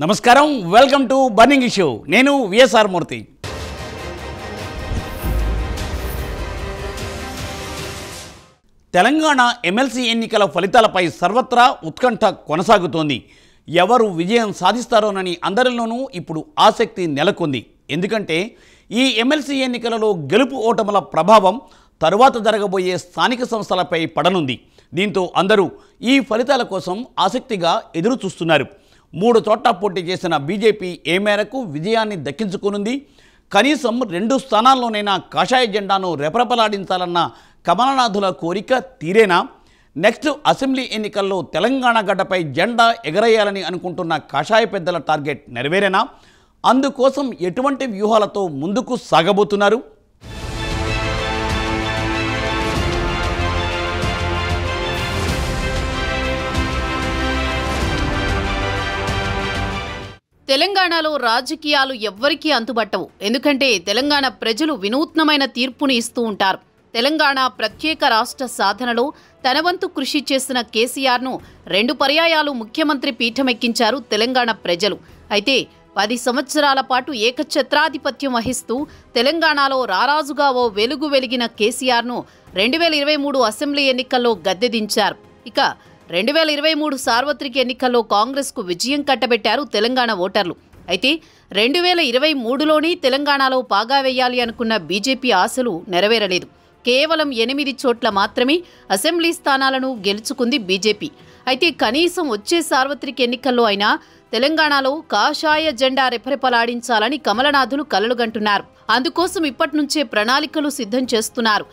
నమస్కారం, welcome to burning issue. నేను VSR మూర్తి. Telangana MLC ఎన్నికల ఫలితాలపై సర్వత్రా ఉత్కంఠ కొనసాగుతోంది. ఎవరు విజయం సాధిస్తారోనని అందరిలోనూ ఇప్పుడు ఆసక్తి నెలకొంది. ఎందుకంటే ఈ ఎమ్మెల్సీ ఎన్నికలలో గెలుపు ఓటముల ప్రభావం తరువాత జరగబోయే స్థానిక సంస్థలపై పడనుంది. దీంతో అందరూ ఈ ఫలితాల కోసం ఆసక్తిగా ఎదురు చూస్తున్నారు. 3 చోట్ల పోటీ చేసిన బీజేపీ ఏ మేరకు విజయాన్ని దక్కించుకునుంది? కనీసం 2 స్థానాల్లోనైనా కాషాయ జెండాను రెపరెపలాడించాలన్న కమలనాథుల కోరిక తీరేనా? నెక్స్ట్ అసెంబ్లీ ఎన్నికల్లో తెలంగాణ గడ్డపై జెండా ఎగరేయాలని అనుకుంటున్న కాషాయ పెద్దల టార్గెట్ నెరవేరేనా? అందుకోసం ఎటువంటి వ్యూహాలతో ముందుకు సాగబోతున్నారు? తెలంగాణలో రాజకీయాలు ఎవ్వరికీ అంతుబట్టవు. ఎందుకంటే తెలంగాణ ప్రజలు వినూత్నమైన తీర్పుని ఇస్తూ ఉంటారు. తెలంగాణ ప్రత్యేక రాష్ట్ర సాధనలో తన వంతు కృషి చేసిన కేసీఆర్ను 2 పర్యాయాలు ముఖ్యమంత్రి పీఠమెక్కించారు తెలంగాణ ప్రజలు. అయితే 10 సంవత్సరాల పాటు ఏకఛత్రాధిపత్యం వహిస్తూ తెలంగాణలో రారాజుగా ఓ వెలుగు వెలిగిన కేసీఆర్ను 2023 అసెంబ్లీ ఎన్నికల్లో గద్దెదించారు. ఇక 2023 సార్వత్రిక ఎన్నికల్లో కాంగ్రెస్కు విజయం కట్టబెట్టారు తెలంగాణ ఓటర్లు. అయితే 2023లోనే తెలంగాణలో పాగా వేయాలి అనుకున్న బీజేపీ ఆశలు నెరవేరలేదు. కేవలం 8 చోట్ల మాత్రమే అసెంబ్లీ స్థానాలను గెలుచుకుంది బీజేపీ. అయితే కనీసం వచ్చే సార్వత్రిక ఎన్నికల్లో అయినా తెలంగాణలో కాషాయ జెండా రెపరెపలాడించాలని కమలనాథులు కలలుగంటున్నారు. అందుకోసం ఇప్పటినుంచే ప్రణాళికలు సిద్ధం చేస్తున్నారు.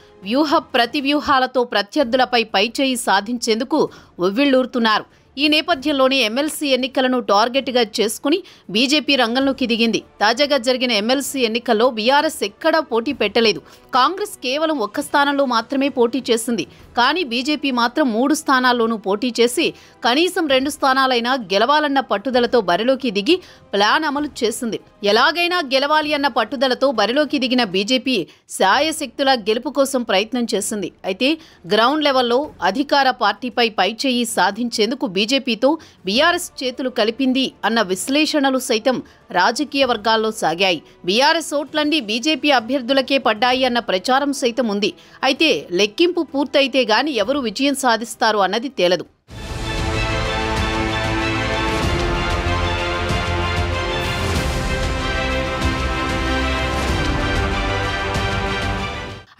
ప్రతివ్యూహాలతో ప్రత్యర్థులపై పైచేయి సాధించేందుకు ఉవ్విళ్లూరుతున్నారు. ఈ నేపథ్యంలోనే ఎమ్మెల్సీ ఎన్నికలను టార్గెట్గా చేసుకుని బీజేపీ రంగంలోకి దిగింది. తాజాగా జరిగిన ఎమ్మెల్సీ ఎన్నికల్లో బీఆర్ఎస్ ఎక్కడా పోటీ పెట్టలేదు. కాంగ్రెస్ కేవలం 1 స్థానంలో మాత్రమే పోటీ చేసింది. కానీ బీజేపీ మాత్రం 3 స్థానాల్లోనూ పోటీ చేసి కనీసం 2 స్థానాలైనా గెలవాలన్న పట్టుదలతో బరిలోకి దిగి ప్లాన్ అమలు చేసింది. ఎలాగైనా గెలవాలి అన్న పట్టుదలతో బరిలోకి దిగిన బీజేపీ శాయశక్తుల గెలుపు కోసం ప్రయత్నం చేసింది. అయితే గ్రౌండ్ లెవెల్లో అధికార పార్టీపై పైచేయి సాధించేందుకు బీజేపీతో బీఆర్ఎస్ చేతులు కలిపింది అన్న విశ్లేషణలు సైతం రాజకీయ వర్గాల్లో సాగాయి. బీఆర్ఎస్ ఓట్లన్నీ బీజేపీ అభ్యర్థులకే పడ్డాయి అన్న ప్రచారం సైతం ఉంది. అయితే లెక్కింపు పూర్తయితే గాని ఎవరు విజయం సాధిస్తారు అన్నది తేలదు.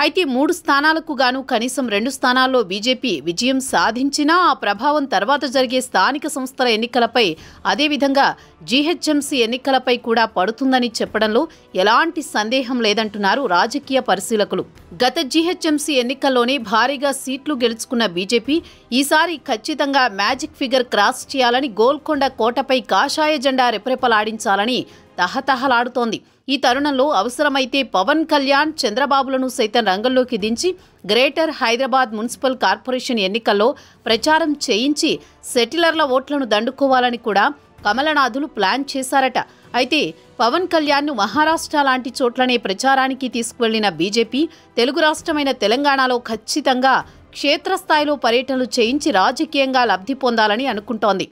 అయితే 3 స్థానాలకు గాను కనీసం 2 స్థానాల్లో బీజేపీ విజయం సాధించినా ఆ ప్రభావం తర్వాత జరిగే స్థానిక సంస్థల ఎన్నికలపై, అదేవిధంగా జీహెచ్ఎంసీ ఎన్నికలపై కూడా పడుతుందని చెప్పడంలో ఎలాంటి సందేహం లేదంటున్నారు రాజకీయ పరిశీలకులు. గత జీహెచ్ఎంసీ ఎన్నికల్లోనే భారీగా సీట్లు గెలుచుకున్న బీజేపీ ఈసారి ఖచ్చితంగా మ్యాజిక్ ఫిగర్ క్రాస్ చేయాలని గోల్కొండ కోటపై కాషాయ జెండా రెపరెపలాడించాలని తహతహలాడుతోంది. ఈ తరుణంలో అవసరమైతే పవన్ కళ్యాణ్, చంద్రబాబులను సైతం రంగంలోకి దించి గ్రేటర్ హైదరాబాద్ మున్సిపల్ కార్పొరేషన్ ఎన్నికల్లో ప్రచారం చేయించి సెటిలర్ల ఓట్లను దండుకోవాలని కూడా కమలనాథులు ప్లాన్ చేశారట. అయితే పవన్ కళ్యాణ్ను మహారాష్ట్ర లాంటి చోట్లనే ప్రచారానికి తీసుకువెళ్లిన బీజేపీ తెలుగు రాష్ట్రమైన తెలంగాణలో ఖచ్చితంగా క్షేత్రస్థాయిలో పర్యటనలు చేయించి రాజకీయంగా లబ్ధి పొందాలని అనుకుంటోంది.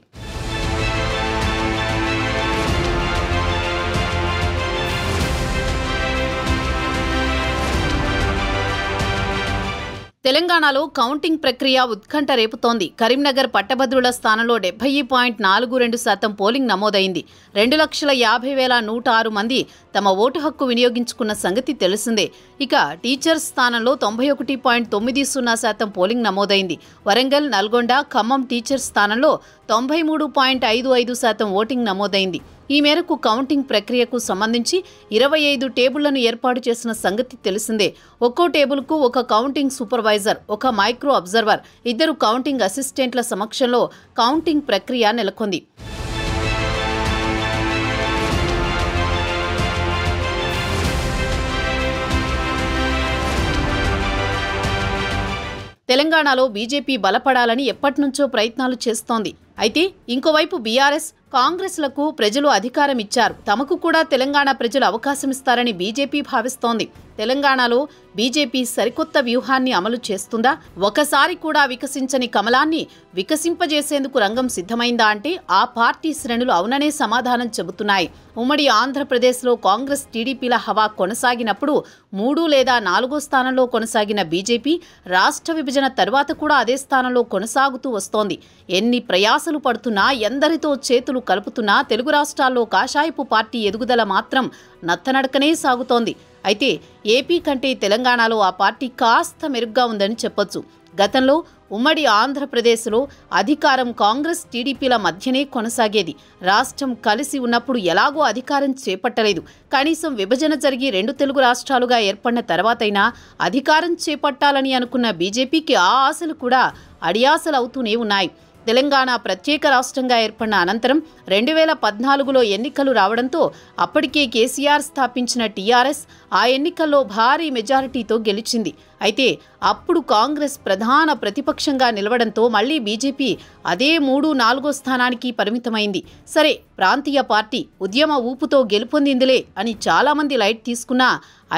తెలంగాణలో కౌంటింగ్ ప్రక్రియ ఉత్కంఠ రేపుతోంది. కరీంనగర్ పట్టభద్రుల స్థానంలో 70.42% పోలింగ్ నమోదైంది. 2,50,106 మంది తమ ఓటు హక్కు వినియోగించుకున్న సంగతి తెలిసిందే. ఇక టీచర్స్ స్థానంలో 91.90% పోలింగ్ నమోదైంది. వరంగల్, నల్గొండ, ఖమ్మం టీచర్స్ స్థానంలో 93.55% ఓటింగ్ నమోదైంది. ఈ మేరకు కౌంటింగ్ ప్రక్రియకు సంబంధించి 25 టేబుళ్లను ఏర్పాటు చేసిన సంగతి తెలిసిందే. ఒక్కో టేబుల్కు ఒక కౌంటింగ్ సూపర్వైజర్, ఒక మైక్రో అబ్జర్వర్, 2 కౌంటింగ్ అసిస్టెంట్ల సమక్షంలో కౌంటింగ్ ప్రక్రియ నెలకొంది. తెలంగాణలో బీజేపీ బలపడాలని ఎప్పటినుంచో ప్రయత్నాలు చేస్తోంది. అయితే ఇంకోవైపు బీఆర్ఎస్ కాంగ్రెస్లకు ప్రజలు అధికారం ఇచ్చారు, తమకు కూడా తెలంగాణ ప్రజలు అవకాశం ఇస్తారని బీజేపీ భావిస్తోంది. తెలంగాణలో బీజేపీ సరికొత్త వ్యూహాన్ని అమలు చేస్తుందా? ఒకసారి కూడా వికసించని కమలాన్ని వికసింపజేసేందుకు రంగం సిద్ధమైందా అంటే ఆ పార్టీ శ్రేణులు అవుననే సమాధానం చెబుతున్నాయి. ఉమ్మడి ఆంధ్రప్రదేశ్లో కాంగ్రెస్ టీడీపీల హవా కొనసాగినప్పుడు 3 లేదా 4 స్థానంలో కొనసాగిన బీజేపీ రాష్ట్ర విభజన తర్వాత కూడా అదే స్థానంలో కొనసాగుతూ వస్తోంది. ఎన్ని ప్రయాసలు పడుతున్నా, ఎందరితో చేతులు కలుపుతున్నా తెలుగు రాష్ట్రాల్లో కాషాయపు పార్టీ ఎదుగుదల మాత్రం నత్తనడకనే సాగుతోంది. అయితే ఏపీ కంటే తెలంగాణలో ఆ పార్టీ కాస్త మెరుగ్గా ఉందని చెప్పొచ్చు. గతంలో ఉమ్మడి ఆంధ్రప్రదేశ్లో అధికారం కాంగ్రెస్ టీడీపీల మధ్యనే కొనసాగేది. రాష్ట్రం కలిసి ఉన్నప్పుడు ఎలాగో అధికారం చేపట్టలేదు. కనీసం విభజన జరిగి 2 తెలుగు రాష్ట్రాలుగా ఏర్పడిన తర్వాతైనా అధికారం చేపట్టాలని అనుకున్న బీజేపీకి ఆ ఆశలు కూడా అడియాసలవుతూనే ఉన్నాయి. తెలంగాణ ప్రత్యేక రాష్ట్రంగా ఏర్పడిన అనంతరం 2014లో ఎన్నికలు రావడంతో అప్పటికే కేసీఆర్ స్థాపించిన టీఆర్ఎస్ ఆ ఎన్నికల్లో భారీ మెజారిటీతో గెలిచింది. అయితే అప్పుడు కాంగ్రెస్ ప్రధాన ప్రతిపక్షంగా నిలవడంతో మళ్లీ బీజేపీ అదే 3-4 స్థానానికి పరిమితమైంది. సరే, ప్రాంతీయ పార్టీ ఉద్యమ ఊపుతో గెలుపొందిందిలే అని చాలామంది లైట్ తీసుకున్నా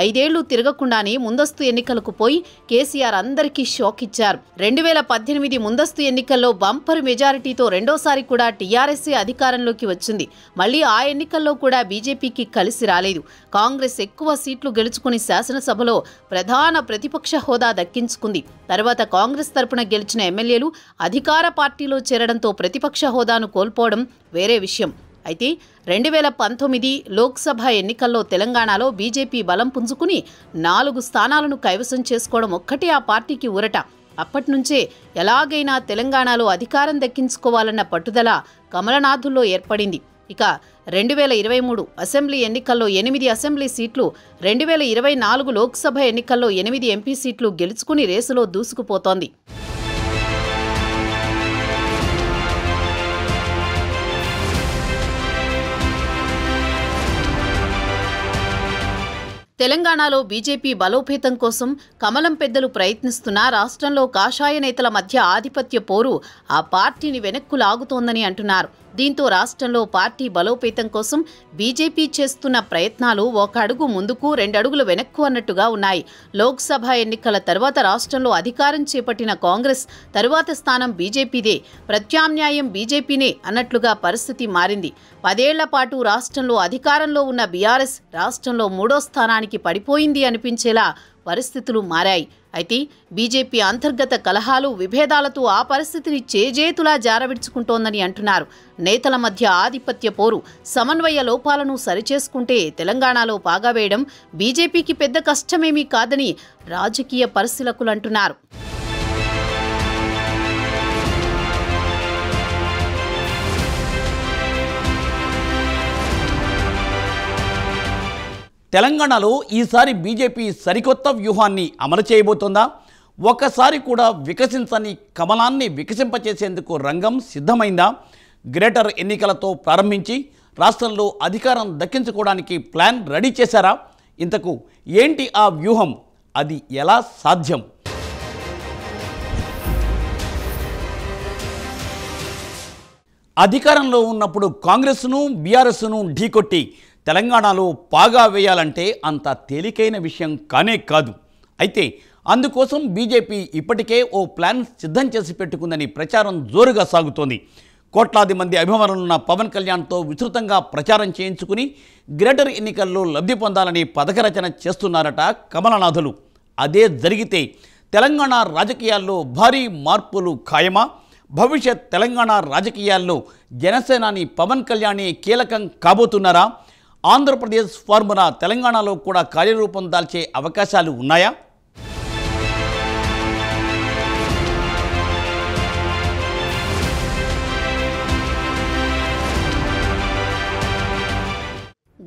5 ఏళ్లు తిరగకుండానే ముందస్తు ఎన్నికలకు పోయి కేసీఆర్ అందరికీ షాక్ ఇచ్చారు. 2018 ముందస్తు ఎన్నికల్లో బంపర్ మెజారిటీతో రెండోసారి కూడా టీఆర్ఎస్ఏ అధికారంలోకి వచ్చింది. మళ్లీ ఆ ఎన్నికల్లో కూడా బీజేపీకి కలిసి రాలేదు. కాంగ్రెస్ ఎక్కువ సీట్లు గెలుచుకుని శాసనసభలో ప్రధాన ప్రతిపక్ష హోదా దక్కించుకుంది. తర్వాత కాంగ్రెస్ తరపున గెలిచిన ఎమ్మెల్యేలు అధికార పార్టీలో చేరడంతో ప్రతిపక్ష హోదాను కోల్పోవడం వేరే విషయం. అయితే 2019 లోక్సభ ఎన్నికల్లో తెలంగాణలో బీజేపీ బలం పుంజుకుని 4 స్థానాలను కైవసం చేసుకోవడం ఒక్కటే ఆ పార్టీకి ఊరట. అప్పట్నుంచే ఎలాగైనా తెలంగాణలో అధికారం దక్కించుకోవాలన్న పట్టుదల కమలనాథుల్లో ఏర్పడింది. ఇక 2023 అసెంబ్లీ ఎన్నికల్లో 8 అసెంబ్లీ సీట్లు, 2024 లోక్సభ ఎన్నికల్లో 8 ఎంపీ సీట్లు గెలుచుకుని రేసులో దూసుకుపోతోంది. తెలంగాణలో బీజేపీ బలోపేతం కోసం కమలం పెద్దలు ప్రయత్నిస్తున్నా రాష్ట్రంలో కాషాయ నేతల మధ్య ఆధిపత్య పోరు ఆ పార్టీని వెనక్కు లాగుతోందని అంటున్నారు. దీంతో రాష్ట్రంలో పార్టీ బలోపేతం కోసం బీజేపీ చేస్తున్న ప్రయత్నాలు 1 అడుగు ముందుకు 2 అడుగులు వెనక్కు అన్నట్టుగా ఉన్నాయి. లోక్సభ ఎన్నికల తర్వాత రాష్ట్రంలో అధికారం చేపట్టిన కాంగ్రెస్ తరువాత స్థానం బీజేపీదే, ప్రత్యామ్నాయం బీజేపీనే అన్నట్లుగా పరిస్థితి మారింది. 10 ఏళ్ల పాటు రాష్ట్రంలో అధికారంలో ఉన్న బీఆర్ఎస్ రాష్ట్రంలో 3వ స్థానానికి పడిపోయింది అనిపించేలా పరిస్థితులు మారాయి. అయితే బీజేపీ అంతర్గత కలహాలు, విభేదాలతో ఆ పరిస్థితిని చేజేతులా జారవిడ్చుకుంటోందని అంటున్నారు. నేతల మధ్య ఆధిపత్య పోరు, సమన్వయ లోపాలను సరిచేసుకుంటే తెలంగాణలో పాగా వేయడం బీజేపీకి పెద్ద కష్టమేమీ కాదని రాజకీయ పరిశీలకులు అంటున్నారు. తెలంగాణలో ఈసారి బీజేపీ సరికొత్త వ్యూహాన్ని అమలు చేయబోతోందా? ఒక్కసారి కూడా వికసించని కమలాన్ని వికసింపచేసేందుకు రంగం సిద్ధమైందా? గ్రేటర్ ఎన్నికలతో ప్రారంభించి రాష్ట్రంలో అధికారం దక్కించుకోవడానికి ప్లాన్ రెడీ చేశారా? ఇంతకు ఏంటి ఆ వ్యూహం? అది ఎలా సాధ్యం? అధికారంలో ఉన్నప్పుడు కాంగ్రెస్ను బీఆర్ఎస్ను ఢీకొట్టి తెలంగాణలో పాగా వేయాలంటే అంత తేలికైన విషయం కానే కాదు. అయితే అందుకోసం బీజేపీ ఇప్పటికే ఓ ప్లాన్ సిద్ధం చేసి పెట్టుకుందని ప్రచారం జోరుగా సాగుతోంది. కోట్లాది మంది అభిమానులున్న పవన్ కళ్యాణ్తో విస్తృతంగా ప్రచారం చేయించుకుని గ్రేటర్ ఎన్నికల్లో లబ్ధి పొందాలని పథకరచన చేస్తున్నారట కమలనాథులు. అదే జరిగితే తెలంగాణ రాజకీయాల్లో భారీ మార్పులు ఖాయమా? భవిష్యత్ తెలంగాణ రాజకీయాల్లో జనసేనాని పవన్ కళ్యాణే కీలకం కాబోతున్నారా? ఆంధ్రప్రదేశ్ ఫార్ములా తెలంగాణలో కూడా కార్యరూపం దాల్చే అవకాశాలు ఉన్నాయా?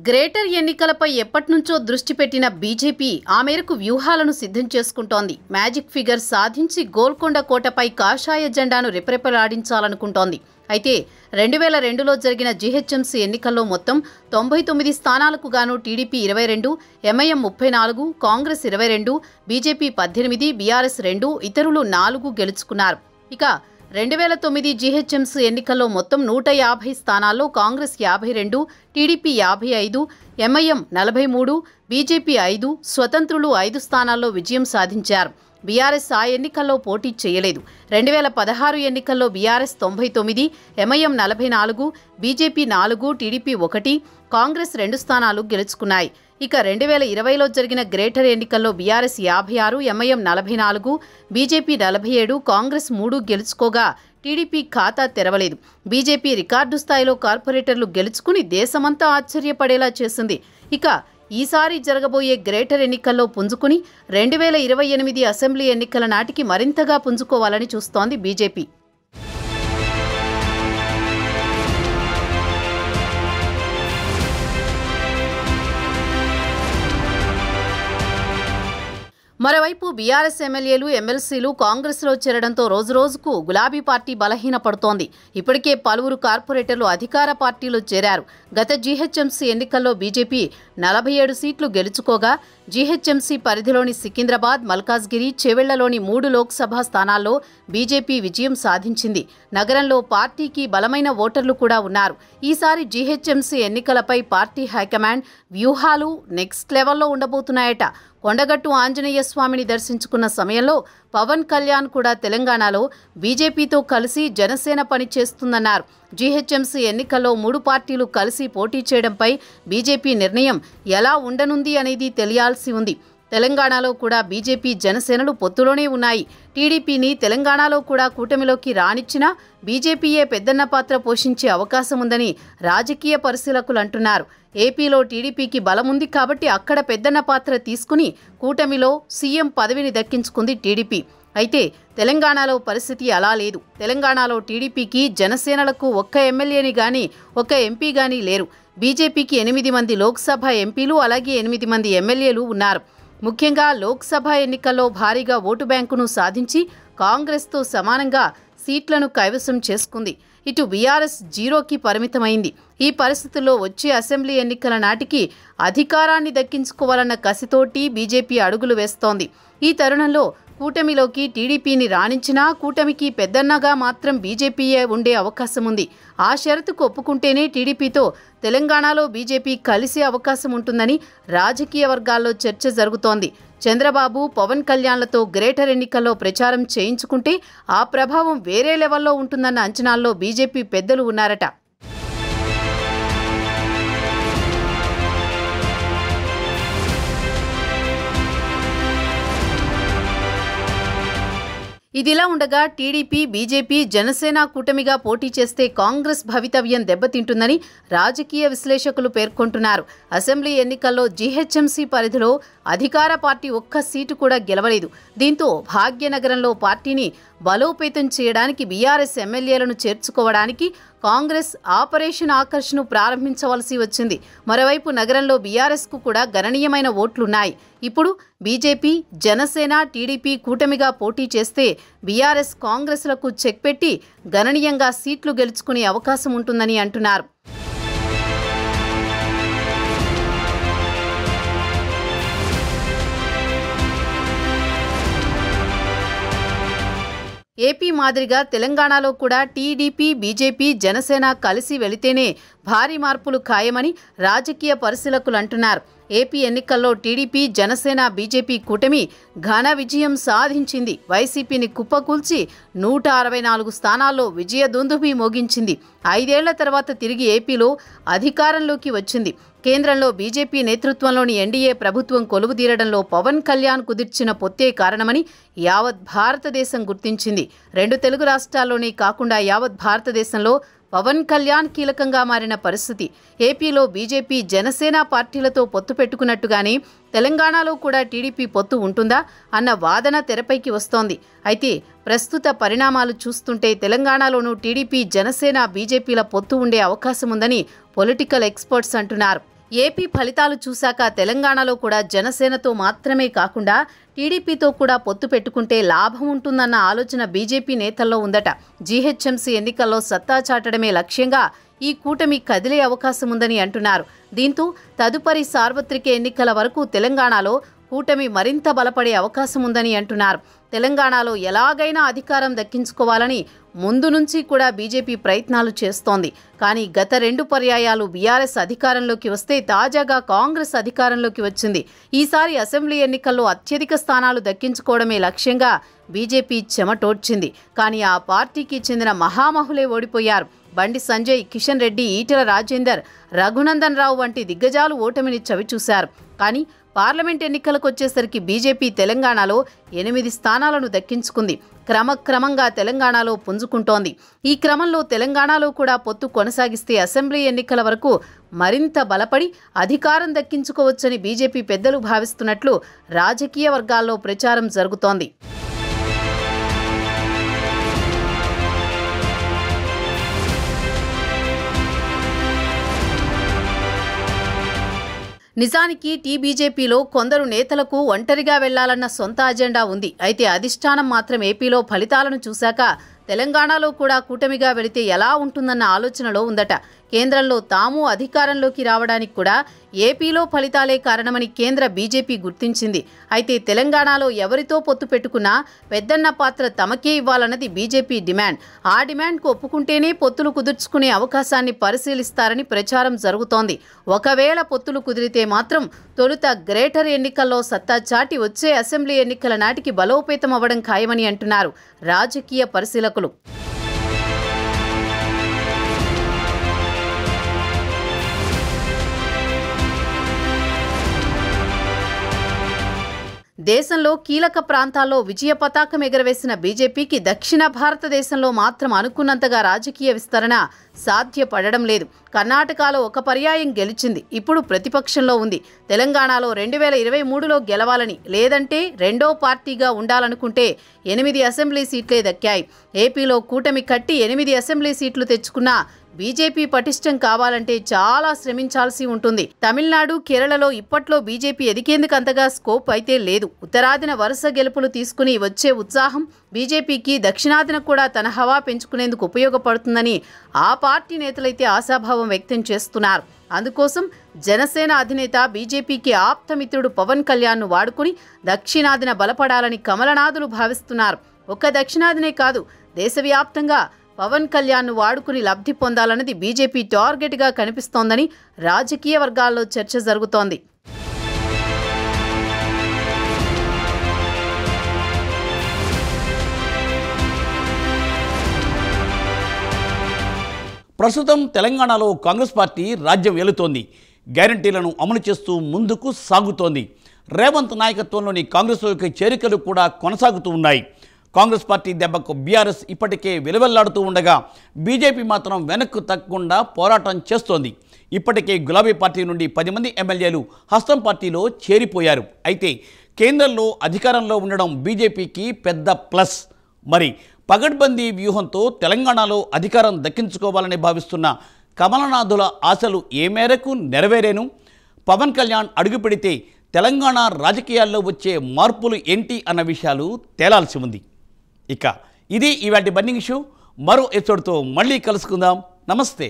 గ్రేటర్ ఎన్నికలపై ఎప్పటినుంచో దృష్టి పెట్టిన బీజేపీ ఆ మేరకు వ్యూహాలను సిద్ధం చేసుకుంటోంది. మ్యాజిక్ ఫిగర్ సాధించి గోల్కొండ కోటపై కాషాయ జెండాను రెపరెపలాడించాలనుకుంటోంది. అయితే 2002లో జరిగిన జీహెచ్ఎంసీ ఎన్నికల్లో మొత్తం 99 స్థానాలకు గాను TDP 22, MIM 34, Congress 22, BJP 18, BRS 2, ఇతరులు 4 గెలుచుకున్నారు. ఇక 2009 జీహెచ్ఎంసీ ఎన్నికల్లో మొత్తం 150 స్థానాల్లో కాంగ్రెస్ 52, టీడీపీ 55, ఎంఐఎం 43, బీజేపీ 5, స్వతంత్రులు 5 స్థానాల్లో విజయం సాధించారు. బీఆర్ఎస్ ఆ ఎన్నికల్లో పోటీ చేయలేదు. 2016 ఎన్నికల్లో BRS 99, MIM 44, BJP 4, TDP 1, Congress 2 స్థానాలు గెలుచుకున్నాయి. ఇక 2020లో జరిగిన గ్రేటర్ ఎన్నికల్లో బీఆర్ఎస్ 56, ఎంఐఎం 44, బీజేపీ 47, కాంగ్రెస్ 3 గెలుచుకోగా టీడీపీ ఖాతా తెరవలేదు. బీజేపీ రికార్డు స్థాయిలో కార్పొరేటర్లు గెలుచుకుని దేశమంతా ఆశ్చర్యపడేలా చేసింది. ఇక ఈసారి జరగబోయే గ్రేటర్ ఎన్నికల్లో పుంజుకుని 2028 అసెంబ్లీ ఎన్నికల నాటికి మరింతగా పుంజుకోవాలని చూస్తోంది బీజేపీ. మరోవైపు బీఆర్ఎస్ ఎమ్మెల్యేలు, ఎమ్మెల్సీలు కాంగ్రెస్లో చేరడంతో రోజురోజుకు గులాబీ పార్టీ బలహీనపడుతోంది. ఇప్పటికే పలువురు కార్పొరేటర్లు అధికార పార్టీలో చేరారు. గత జీహెచ్ఎంసీ ఎన్నికల్లో బీజేపీ 47 సీట్లు గెలుచుకోగా జీహెచ్ఎంసీ పరిధిలోని సికింద్రాబాద్, మల్కాజ్గిరి, చేవెళ్లలోని 3 లోక్సభ స్థానాల్లో బీజేపీ విజయం సాధించింది. నగరంలో పార్టీకి బలమైన ఓటర్లు కూడా ఉన్నారు. ఈసారి జీహెచ్ఎంసీ ఎన్నికలపై పార్టీ హైకమాండ్ వ్యూహాలు నెక్స్ట్ లెవెల్లో ఉండబోతున్నాయట. కొండగట్టు ఆంజనేయ స్వామిని దర్శించుకున్న సమయంలో పవన్ కళ్యాణ్ కూడా తెలంగాణలో బీజేపీతో కలిసి జనసేన పనిచేస్తుందన్నారు. జీహెచ్ఎంసీ ఎన్నికల్లో 3 పార్టీలు కలిసి పోటీ చేయడంపై బీజేపీ నిర్ణయం ఎలా ఉండనుంది అనేది తెలియాల్సి ఉంది. తెలంగాణలో కూడా బీజేపీ, జనసేనలు పొత్తులోనే ఉన్నాయి. టీడీపీని తెలంగాణలో కూడా కూటమిలోకి రానిచ్చినా బీజేపీయే పెద్దన్న పాత్ర పోషించే అవకాశం ఉందని రాజకీయ పరిశీలకులు అంటున్నారు. ఏపీలో టీడీపీకి బలముంది కాబట్టి అక్కడ పెద్దన్న పాత్ర తీసుకుని కూటమిలో సీఎం పదవిని దక్కించుకుంది టీడీపీ. అయితే తెలంగాణలో పరిస్థితి అలా లేదు. తెలంగాణలో టీడీపీకి, జనసేనలకు ఒక్క ఎమ్మెల్యేని గాని, ఒక్క ఎంపీ గాని లేరు. బీజేపీకి 8 మంది లోక్సభ ఎంపీలు, అలాగే 8 మంది ఎమ్మెల్యేలు ఉన్నారు. ముఖ్యంగా లోక్సభ ఎన్నికల్లో భారీగా ఓటు బ్యాంకును సాధించి కాంగ్రెస్తో సమానంగా సీట్లను కైవసం చేసుకుంది. ఇటు బీఆర్ఎస్ 0కి పరిమితమైంది. ఈ పరిస్థితుల్లో వచ్చే అసెంబ్లీ ఎన్నికల నాటికి అధికారాన్ని దక్కించుకోవాలన్న కసితోటి బీజేపీ అడుగులు వేస్తోంది. ఈ తరుణంలో కూటమిలోకి టీడీపీని రాణించినా కూటమికి పెద్దన్నగా మాత్రం బీజేపీయే ఉండే అవకాశం ఉంది. ఆ షరతుకు ఒప్పుకుంటేనే టీడీపీతో తెలంగాణలో బీజేపీ కలిసే అవకాశం ఉంటుందని రాజకీయ వర్గాల్లో చర్చ జరుగుతోంది. చంద్రబాబు, పవన్ కళ్యాణ్లతో గ్రేటర్ ఎన్నికల్లో ప్రచారం చేయించుకుంటే ఆ ప్రభావం వేరే లెవెల్లో ఉంటుందన్న అంచనాల్లో బీజేపీ పెద్దలు ఉన్నారట. ఇదిలా ఉండగా టీడీపీ, బీజేపీ, జనసేన కూటమిగా పోటీ చేస్తే కాంగ్రెస్ భవితవ్యం దెబ్బతింటుందని రాజకీయ విశ్లేషకులు పేర్కొంటున్నారు. అసెంబ్లీ ఎన్నికల్లో జీహెచ్ఎంసీ పరిధిలో అధికార పార్టీ ఒక్క సీటు కూడా గెలవలేదు. దీంతో భాగ్యనగరంలో పార్టీని బలోపేతం చేయడానికి బీఆర్ఎస్ ఎమ్మెల్యేలను చేర్చుకోవడానికి కాంగ్రెస్ ఆపరేషన్ ఆకర్ష్ను ప్రారంభించవలసి వచ్చింది. మరోవైపు నగరంలో బీఆర్ఎస్కు కూడా గణనీయమైన ఓట్లున్నాయి. ఇప్పుడు బీజేపీ, జనసేన, టీడీపీ కూటమిగా పోటీ చేస్తే బీఆర్ఎస్, కాంగ్రెస్లకు చెక్ పెట్టి గణనీయంగా సీట్లు గెలుచుకునే అవకాశం ఉంటుందని అంటున్నారు. ఏపీ మాదిరిగా తెలంగాణలో కూడా టీడీపీ, బీజేపీ, జనసేన కలిసి వెళితేనే భారీ మార్పులు ఖాయమని రాజకీయ పరిశీలకులు అంటున్నారు. ఏపీ ఎన్నికల్లో టీడీపీ, జనసేన, బీజేపీ కూటమి ఘన విజయం సాధించింది. వైసీపీని కుప్పకూల్చి 164 స్థానాల్లో విజయ దుందుభి మోగించింది. 5 ఏళ్ల తర్వాత తిరిగి ఏపీలో అధికారంలోకి వచ్చింది. కేంద్రంలో బీజేపీ నేతృత్వంలోని ఎన్డీఏ ప్రభుత్వం కొలువుదీరడంలో పవన్ కళ్యాణ్ కుదిర్చిన పొత్తే కారణమని యావత్ భారతదేశం గుర్తించింది. 2 తెలుగు రాష్ట్రాల్లోనే కాకుండా యావత్ భారతదేశంలో పవన్ కళ్యాణ్ కీలకంగా మారిన పరిస్థితి. ఏపీలో బీజేపీ, జనసేన పార్టీలతో పొత్తు పెట్టుకున్నట్టుగానే తెలంగాణలో కూడా టీడీపీ పొత్తు ఉంటుందా అన్న వాదన తెరపైకి వస్తోంది. అయితే ప్రస్తుత పరిణామాలు చూస్తుంటే తెలంగాణలోనూ టీడీపీ, జనసేన, బీజేపీల పొత్తు ఉండే అవకాశం ఉందని పొలిటికల్ ఎక్స్పర్ట్స్ అంటున్నారు. ఏపీ ఫలితాలు చూశాక తెలంగాణలో కూడా జనసేనతో మాత్రమే కాకుండా టీడీపీతో కూడా పొత్తు పెట్టుకుంటే లాభం ఉంటుందన్న ఆలోచన బీజేపీ నేతల్లో ఉందట. జీహెచ్ఎంసీ ఎన్నికల్లో సత్తా చాటడమే లక్ష్యంగా ఈ కూటమి కదిలే అవకాశం ఉందని అంటున్నారు. దీంతో తదుపరి సార్వత్రిక ఎన్నికల వరకు తెలంగాణలో కూటమి మరింత బలపడే అవకాశం ఉందని అంటున్నారు. తెలంగాణలో ఎలాగైనా అధికారం దక్కించుకోవాలని ముందు నుంచి కూడా బీజేపీ ప్రయత్నాలు చేస్తోంది. కానీ గత 2 పర్యాయాలు బీఆర్ఎస్ అధికారంలోకి వస్తే తాజాగా కాంగ్రెస్ అధికారంలోకి వచ్చింది. ఈసారి అసెంబ్లీ ఎన్నికల్లో అత్యధిక స్థానాలు దక్కించుకోవడమే లక్ష్యంగా బీజేపీ చెమటోడ్చింది. కానీ ఆ పార్టీకి చెందిన మహామహులే ఓడిపోయారు. బండి సంజయ్, కిషన్ రెడ్డి, ఈటెల రాజేందర్, రఘునందన్ రావు వంటి దిగ్గజాలు ఓటమిని చవిచూశారు. కానీ పార్లమెంట్ ఎన్నికలకు వచ్చేసరికి బీజేపీ తెలంగాణలో 8 స్థానాలను దక్కించుకుంది. క్రమక్రమంగా తెలంగాణలో పుంజుకుంటోంది. ఈ క్రమంలో తెలంగాణలో కూడా పొత్తు కొనసాగిస్తే అసెంబ్లీ ఎన్నికల వరకు మరింత బలపడి అధికారం దక్కించుకోవచ్చని బీజేపీ పెద్దలు భావిస్తున్నట్లు రాజకీయ వర్గాల్లో ప్రచారం జరుగుతోంది. నిజానికి టీబీజేపీలో కొందరు నేతలకు ఒంటరిగా వెళ్లాలన్న సొంత అజెండా ఉంది. అయితే అధిష్టానం మాత్రం ఏపీలో ఫలితాలను చూశాక తెలంగాణలో కూడా కూటమిగా వెళితే ఎలా ఉంటుందన్న ఆలోచనలో ఉందట. కేంద్రంలో తాము అధికారంలోకి రావడానికి కూడా ఏపీలో ఫలితాలే కారణమని కేంద్ర బీజేపీ గుర్తించింది. అయితే తెలంగాణలో ఎవరితో పొత్తు పెట్టుకున్నా పెద్దన్న పాత్ర తమకే ఇవ్వాలన్నది బీజేపీ డిమాండ్. ఆ డిమాండ్కు ఒప్పుకుంటేనే పొత్తులు కుదుర్చుకునే అవకాశాన్ని పరిశీలిస్తారని ప్రచారం జరుగుతోంది. ఒకవేళ పొత్తులు కుదిరితే మాత్రం తొలుత గ్రేటర్ ఎన్నికల్లో సత్తా చాటి వచ్చే అసెంబ్లీ ఎన్నికల నాటికి బలోపేతం అవ్వడం ఖాయమని అంటున్నారు రాజకీయ పరిశీలకులు. దేశంలో కీలక ప్రాంతాల్లో విజయ పతాకం ఎగరవేసిన బీజేపీకి దక్షిణ భారతదేశంలో మాత్రం అనుకున్నంతగా రాజకీయ విస్తరణ సాధ్యపడడం లేదు. కర్ణాటకలో ఒక పర్యాయం గెలిచింది, ఇప్పుడు ప్రతిపక్షంలో ఉంది. తెలంగాణలో 2023లో గెలవాలని, లేదంటే రెండో పార్టీగా ఉండాలనుకుంటే 8 అసెంబ్లీ సీట్లే దక్కాయి. ఏపీలో కూటమి కట్టి 8 అసెంబ్లీ సీట్లు తెచ్చుకున్న బీజేపీ పటిష్టం కావాలంటే చాలా శ్రమించాల్సి ఉంటుంది. తమిళనాడు, కేరళలో ఇప్పట్లో బీజేపీ ఎదిగేందుకు అంతగా స్కోప్ అయితే లేదు. ఉత్తరాదిన వరుస గెలుపులు తీసుకుని వచ్చే ఉత్సాహం బీజేపీకి దక్షిణాదిన కూడా తన హవా పెంచుకునేందుకు ఉపయోగపడుతుందని ఆ పార్టీ నేతలైతే ఆశాభావం వ్యక్తం చేస్తున్నారు. అందుకోసం జనసేన అధినేత బీజేపీకి ఆప్తమిత్రుడు పవన్ కళ్యాణ్ను వాడుకుని దక్షిణాదిన బలపడాలని కమలనాథులు భావిస్తున్నారు. ఒక్క దక్షిణాదినే కాదు, దేశవ్యాప్తంగా పవన్ కళ్యాణ్ను వాడుకుని లబ్ధి పొందాలన్నది బీజేపీ టార్గెట్గా కనిపిస్తోందని రాజకీయ వర్గాల్లో చర్చ జరుగుతోంది. ప్రస్తుతం తెలంగాణలో కాంగ్రెస్ పార్టీ రాజ్యం ఏలుతోంది. గ్యారంటీలను అమలు చేస్తూ ముందుకు సాగుతోంది. రేవంత్ నాయకత్వంలోని కాంగ్రెస్లోకి చేరికలు కూడా కొనసాగుతూ ఉన్నాయి. కాంగ్రెస్ పార్టీ దెబ్బకు బీఆర్ఎస్ ఇప్పటికే వెలువెల్లాడుతూ ఉండగా బీజేపీ మాత్రం వెనక్కు తగ్గకుండా పోరాటం చేస్తోంది. ఇప్పటికే గులాబీ పార్టీ నుండి 10 మంది ఎమ్మెల్యేలు హస్తం పార్టీలో చేరిపోయారు. అయితే కేంద్రంలో అధికారంలో ఉండడం బీజేపీకి పెద్ద ప్లస్. మరి పగడ్బందీ వ్యూహంతో తెలంగాణలో అధికారం దక్కించుకోవాలని భావిస్తున్న కమలనాథుల ఆశలు ఏ మేరకు నెరవేరేను? పవన్ కళ్యాణ్ అడుగుపెడితే తెలంగాణ రాజకీయాల్లో వచ్చే మార్పులు ఏంటి అన్న విషయాలు తేలాల్సి ఉంది. ఇక ఇది ఇవాల్టి బర్నింగ్ ఇష్యూ. మరో ఎపిసోడ్తో మళ్ళీ కలుసుకుందాం. నమస్తే.